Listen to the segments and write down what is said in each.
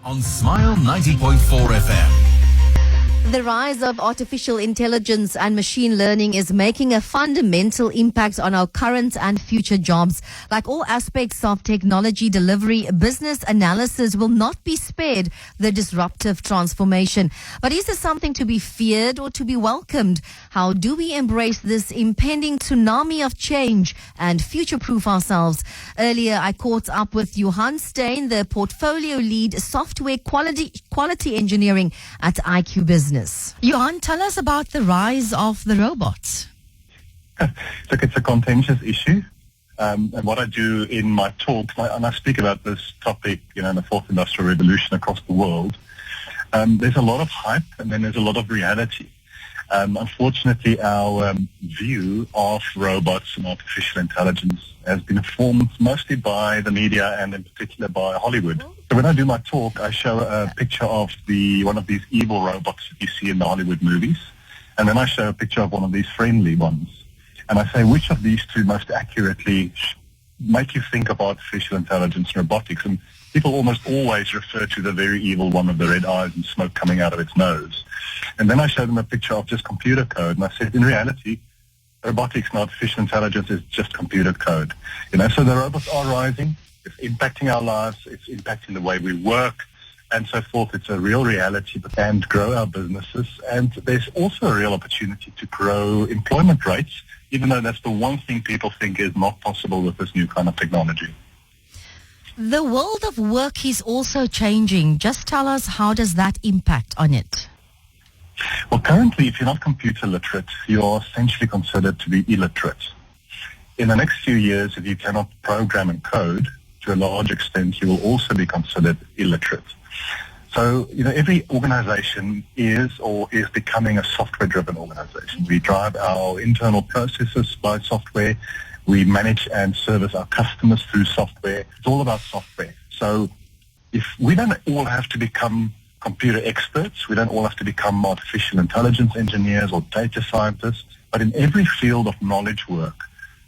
on Smile90.4 FM. The rise of artificial intelligence and machine learning is making a fundamental impact on our current and future jobs. Like all aspects of technology delivery, business analysis will not be spared the disruptive transformation. But is this something to be feared or to be welcomed? How do we embrace this impending tsunami of change and future-proof ourselves? Earlier, I caught up with Johan Steyn, the portfolio lead software quality engineering at IQ Business. Johan, tell us about the rise of the robots. Look, it's a contentious issue. And what I do in my talks, and I speak about this topic, in the fourth industrial revolution across the world, there's a lot of hype and then there's a lot of reality. Unfortunately, our view of robots and artificial intelligence has been formed mostly by the media and in particular by Hollywood. So when I do my talk, I show a picture of one of these evil robots that you see in the Hollywood movies, and then I show a picture of one of these friendly ones. And I say, which of these two most accurately make you think of artificial intelligence and robotics? And people almost always refer to the very evil one with the red eyes and smoke coming out of its nose. And then I showed them a picture of just computer code, and I said, in reality, robotics and artificial intelligence is just computer code. So the robots are rising. It's impacting our lives. It's impacting the way we work and so forth. It's a real reality and grow our businesses. And there's also a real opportunity to grow employment rates, even though that's the one thing people think is not possible with this new kind of technology. The world of work is also changing. Just tell us, how does that impact on it? Well, currently, if you're not computer literate, you are essentially considered to be illiterate. In the next few years, if you cannot program and code, to a large extent, you will also be considered illiterate. So, every organization is becoming a software-driven organization. We drive our internal processes by software. We manage and service our customers through software. It's all about software. So if we don't all have to become computer experts, we don't all have to become artificial intelligence engineers or data scientists, but in every field of knowledge work,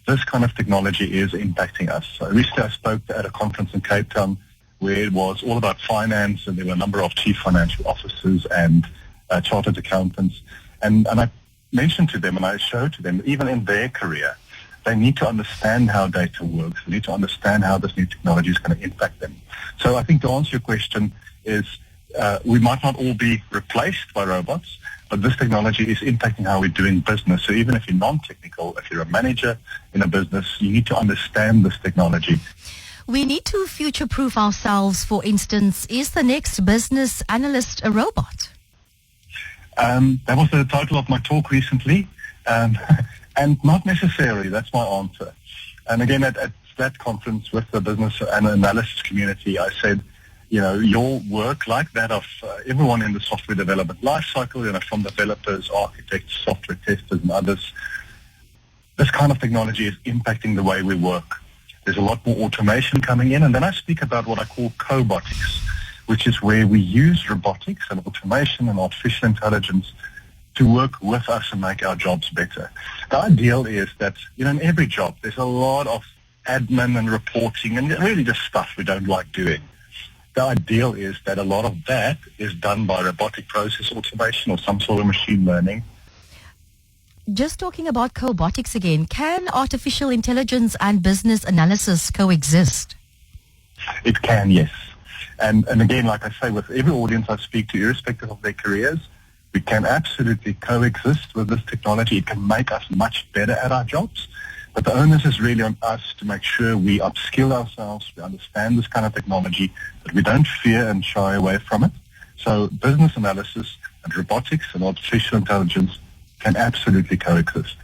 this kind of technology is impacting us. So recently I spoke at a conference in Cape Town where it was all about finance, and there were a number of chief financial officers and chartered accountants. And I mentioned to them and I showed to them, even in their career, they need to understand how data works. They need to understand how this new technology is going to impact them. So I think to answer your question is we might not all be replaced by robots, but this technology is impacting how we're doing business. So even if you're non-technical, if you're a manager in a business, you need to understand this technology. We need to future-proof ourselves. For instance, is the next business analyst a robot? That was the title of my talk recently. And not necessarily, that's my answer. And again, at that conference with the business and analysis community, I said, your work, like that of everyone in the software development lifecycle, from developers, architects, software testers, and others, this kind of technology is impacting the way we work. There's a lot more automation coming in, and then I speak about what I call cobotics, which is where we use robotics and automation and artificial intelligence to work with us and make our jobs better. The ideal is that, in every job, there's a lot of admin and reporting and really just stuff we don't like doing. The ideal is that a lot of that is done by robotic process automation or some sort of machine learning. Just talking about cobotics again, can artificial intelligence and business analysis coexist? It can, yes. And again, like I say, with every audience I speak to, irrespective of their careers, we can absolutely coexist with this technology. It can make us much better at our jobs. But the onus is really on us to make sure we upskill ourselves, we understand this kind of technology, that we don't fear and shy away from it. So business analysis and robotics and artificial intelligence can absolutely coexist.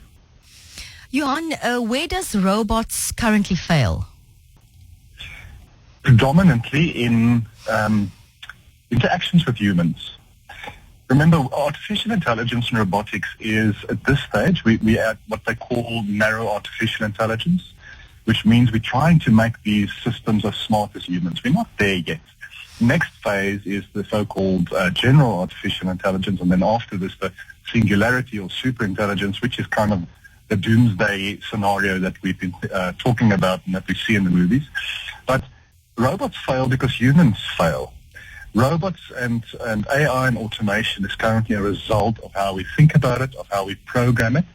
Johan, where does robots currently fail? Predominantly in interactions with humans. Remember, artificial intelligence and robotics is, at this stage, we are at what they call narrow artificial intelligence, which means we're trying to make these systems as smart as humans. We're not there yet. Next phase is the so-called general artificial intelligence, and then after this, the singularity or super intelligence, which is kind of the doomsday scenario that we've been talking about and that we see in the movies. But robots fail because humans fail. Robots and AI and automation is currently a result of how we think about it, of how we program it.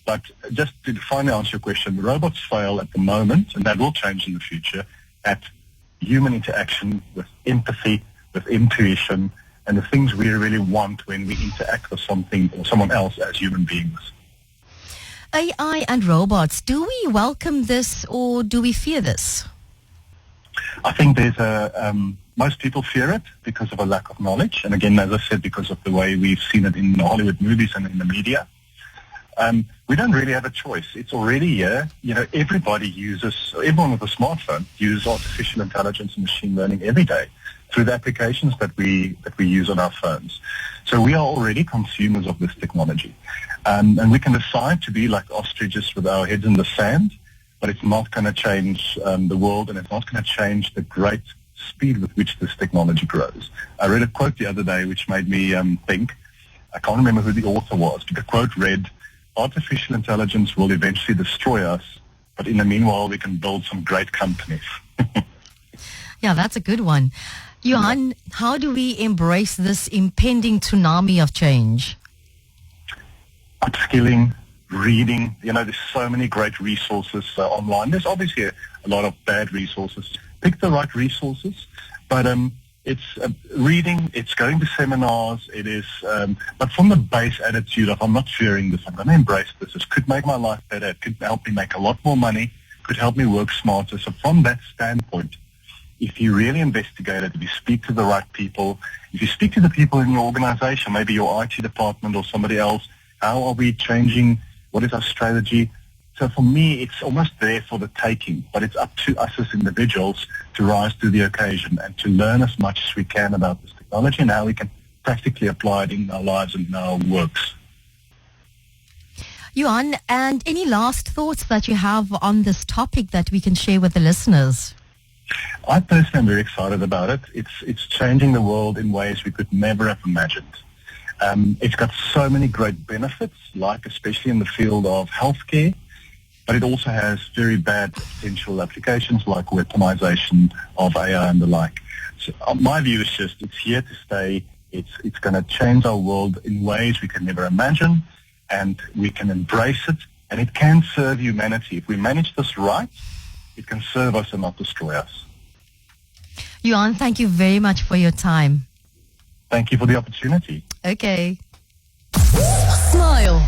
But just to finally answer your question, robots fail at the moment, and that will change in the future, at human interaction with empathy, with intuition, and the things we really want when we interact with something or someone else as human beings. AI and robots, do we welcome this or do we fear this? I think most people fear it because of a lack of knowledge. And again, as I said, because of the way we've seen it in Hollywood movies and in the media. We don't really have a choice. It's already here. Everyone with a smartphone uses artificial intelligence and machine learning every day through the applications that we use on our phones. So we are already consumers of this technology. And we can decide to be like ostriches with our heads in the sand, but it's not going to change the world, and it's not going to change the great speed with which this technology grows. I read a quote the other day which made me think. I can't remember who the author was, but the quote read, "Artificial intelligence will eventually destroy us, but in the meanwhile we can build some great companies." Yeah, that's a good one. Johan, how do we embrace this impending tsunami of change? Upskilling, reading. There's so many great resources online. There's obviously a lot of bad resources. Pick the right resources, but it's reading, it's going to seminars, it is, but from the base attitude of, I'm not fearing this, I'm going to embrace this. This could make my life better. It could help me make a lot more money, could help me work smarter. So from that standpoint, if you really investigate it, if you speak to the right people, if you speak to the people in your organization, maybe your IT department or somebody else, how are we changing? What is our strategy? So for me, it's almost there for the taking, but it's up to us as individuals to rise to the occasion and to learn as much as we can about this technology and how we can practically apply it in our lives and in our works. Johan, and any last thoughts that you have on this topic that we can share with the listeners? I personally am very excited about it. It's changing the world in ways we could never have imagined. It's got so many great benefits, like especially in the field of healthcare, but it also has very bad potential applications like weaponization of AI and the like. So my view is just it's here to stay. It's going to change our world in ways we can never imagine, and we can embrace it, and it can serve humanity. If we manage this right, it can serve us and not destroy us. Johan, thank you very much for your time. Thank you for the opportunity. Okay. Smile.